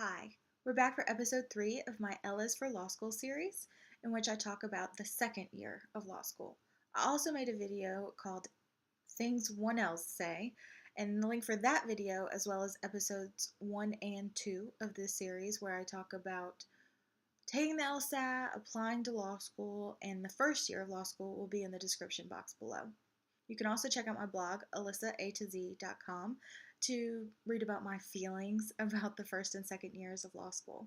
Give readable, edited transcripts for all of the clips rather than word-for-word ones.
Hi, we're back for episode 3 of my Ella's for Law School series, in which I talk about the second year of law school. I also made a video called Things One Else Say, and the link for that video, as well as episodes 1 and 2 of this series, where I talk about taking the LSAT, applying to law school, and the first year of law school, will be in the description box below. You can also check out my blog, AlyssaAtoZ.com, to read about my feelings about the first and second years of law school.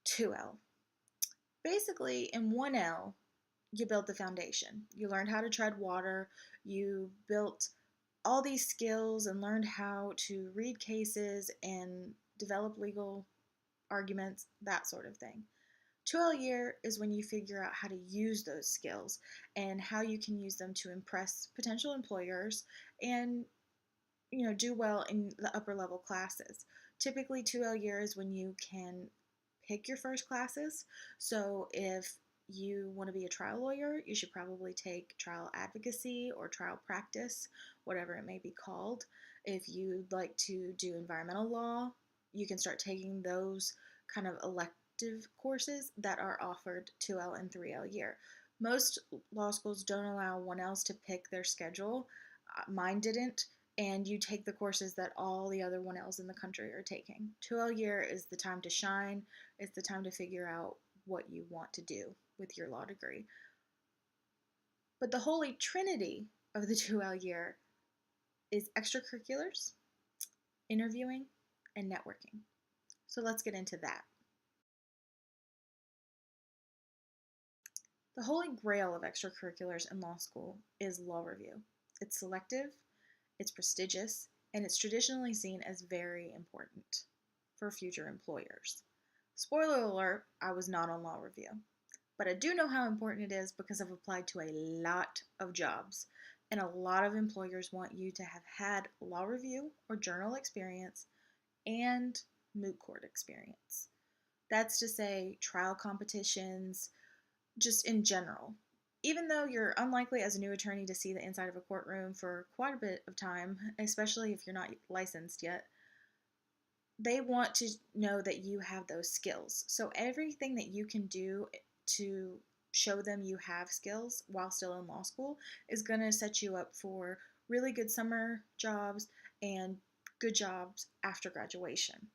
2L. Basically, in 1L, you built the foundation. You learned how to tread water, you built all these skills and learned how to read cases and develop legal arguments, that sort of thing. 2L year is when you figure out how to use those skills and how you can use them to impress potential employers and do well in the upper level classes. Typically 2L year is when you can pick your first classes. So if you want to be a trial lawyer, you should probably take trial advocacy or trial practice, whatever it may be called. If you'd like to do environmental law, you can start taking those kind of elective courses that are offered 2L and 3L year. Most law schools don't allow 1Ls to pick their schedule. Mine didn't, and you take the courses that all the other 1Ls in the country are taking. 2L year is the time to shine. It's the time to figure out what you want to do with your law degree. But the holy trinity of the 2L year is extracurriculars, interviewing, and networking. So let's get into that. The holy grail of extracurriculars in law school is law review. It's selective, it's prestigious, and it's traditionally seen as very important for future employers. Spoiler alert, I was not on law review. But I do know how important it is because I've applied to a lot of jobs, and a lot of employers want you to have had law review or journal experience and moot court experience. That's to say, trial competitions, just in general. Even though you're unlikely as a new attorney to see the inside of a courtroom for quite a bit of time, especially if you're not licensed yet, they want to know that you have those skills. So everything that you can do to show them you have skills while still in law school is going to set you up for really good summer jobs and good jobs after graduation.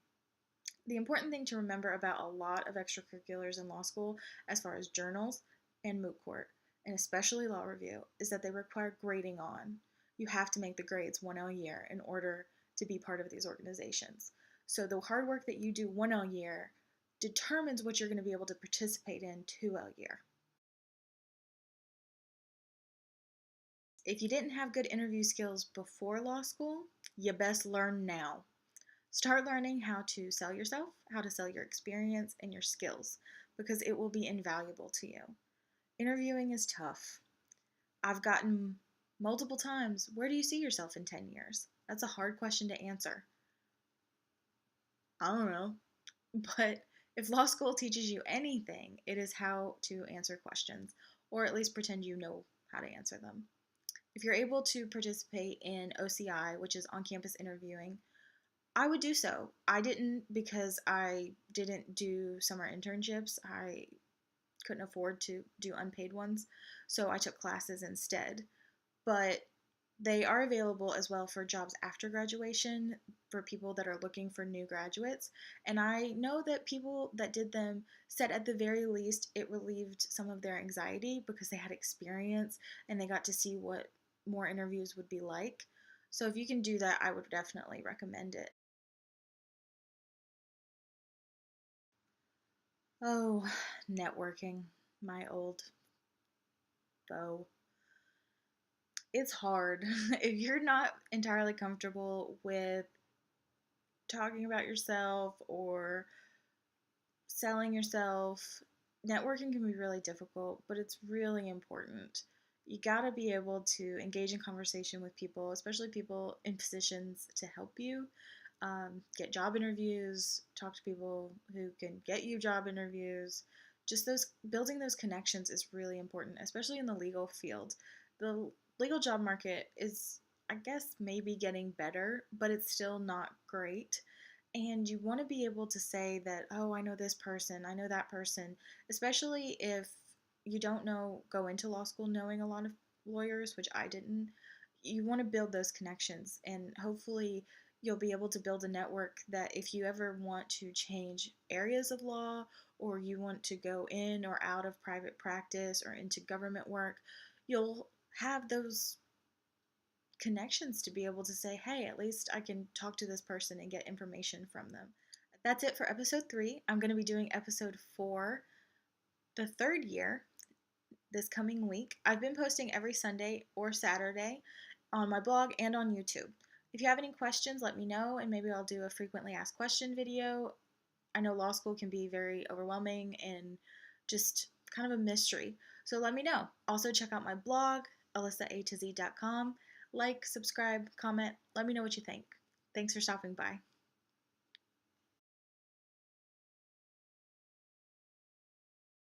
The important thing to remember about a lot of extracurriculars in law school, as far as journals and moot court, and especially law review, is that they require grading on. You have to make the grades 1L year in order to be part of these organizations. So the hard work that you do 1L year determines what you're going to be able to participate in 2L year. If you didn't have good interview skills before law school, you best learn now. Start learning how to sell yourself, how to sell your experience and your skills, because it will be invaluable to you. Interviewing is tough. I've gotten multiple times, where do you see yourself in 10 years? That's a hard question to answer. I don't know. But if law school teaches you anything, it is how to answer questions, or at least pretend you know how to answer them. If you're able to participate in OCI, which is on campus interviewing, I would do so. I didn't because I didn't do summer internships. I couldn't afford to do unpaid ones, so I took classes instead. But they are available as well for jobs after graduation for people that are looking for new graduates. And I know that people that did them said at the very least it relieved some of their anxiety because they had experience and they got to see what more interviews would be like. So if you can do that, I would definitely recommend it. Oh, networking, my old foe. It's hard. If you're not entirely comfortable with talking about yourself or selling yourself, networking can be really difficult, but it's really important. You gotta be able to engage in conversation with people, especially people in positions to help you. Get job interviews, talk to people who can get you job interviews. Just those building those connections is really important, especially in the legal field. The legal job market is, I guess, maybe getting better, but it's still not great. And you want to be able to say that, oh, I know this person, I know that person, especially if you don't go into law school knowing a lot of lawyers, which I didn't. You want to build those connections, and hopefully you'll be able to build a network that if you ever want to change areas of law, or you want to go in or out of private practice or into government work, you'll have those connections to be able to say, hey, at least I can talk to this person and get information from them. That's it for episode 3. I'm going to be doing episode 4 the third year this coming week. I've been posting every Sunday or Saturday on my blog and on YouTube. If you have any questions, let me know, and maybe I'll do a frequently asked question video. I know law school can be very overwhelming and just kind of a mystery. So let me know. Also, check out my blog, AlyssaAtoZ.com. Like, subscribe, comment. Let me know what you think. Thanks for stopping by.